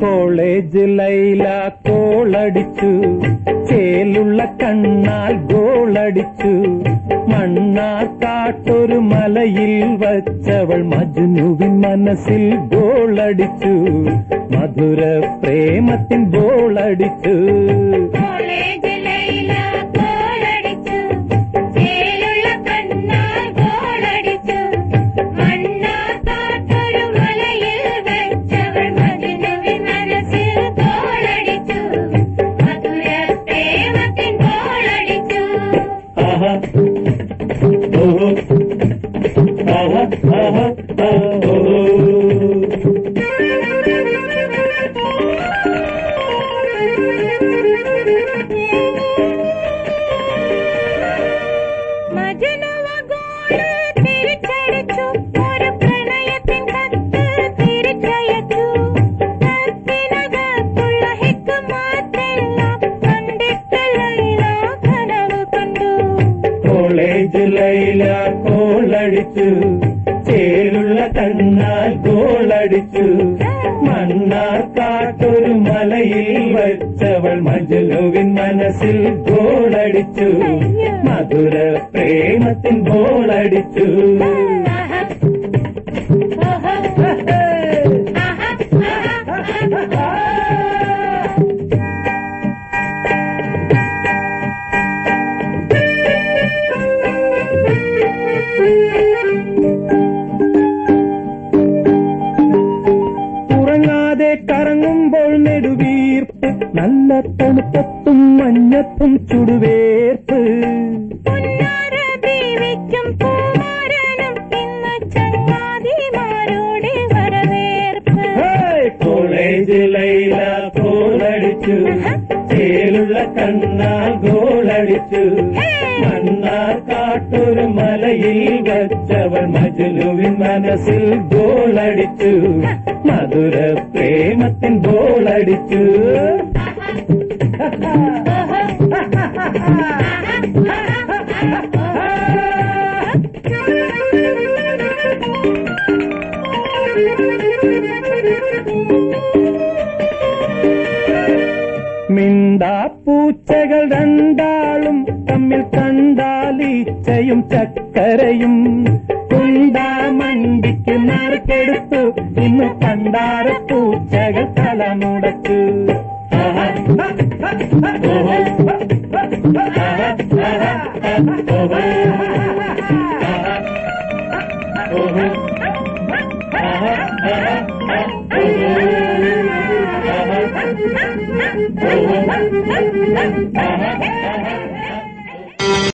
College Laila കോളടിച്ചു, ചേലുള്ള കണ്ണാൽ ഗോളടിച്ചു. മണ്ണാക്കാട്ടൊരു മലയിൽ വച്ചവൾ മജ്നുവിൻ മനസ്സിൽ ഗോളടിച്ചു. മധുര പ്രേമത്തിൻ ഗോളടിച്ചു. College Laila കോളടിച്ചു, ചേലുള്ള കണ്ണാൽ ഗോളടിച്ചു. മണ്ണാർക്കാട്ടൊരു മലയിൽ വച്ചവൾ മജ്നുവിൻ മനസ്സിൽ ഗോളടിച്ചു. മധുര പ്രേമത്തിൻ ഗോളടിച്ചു. ഉറങ്ങാതെ കറങ്ങുമ്പോൾ നെടുവീർപ്പ്, നല്ല തണുപ്പത്തും മഞ്ഞത്തും ചുടുവേർപ്പ്. കോളേജ് ലൈല കോളടിച്ചു, ചേലുള്ള കണ്ണാൽ ഗോളടിച്ചു. മണ്ണാർക്കാട്ടൊരു മലയിൽ വച്ചവൾ മജ്നുവിൻ മനസ്സിൽ ഗോളടിച്ചു. മധുര പ്രേമത്തിൻ ഗോളടിച്ചു. മിണ്ടാപ്പൂച്ചകൾ രണ്ടാളും തമ്മിൽ കണ്ടാലീച്ചയും ചക്കരയും. കുണ്ടാമണ്ടിക്ക് നറുക്കെടുത്തു, ഇന്ന് പണ്ടാരപ്പൂച്ചകൾ തലമുടച്ചു. Oh,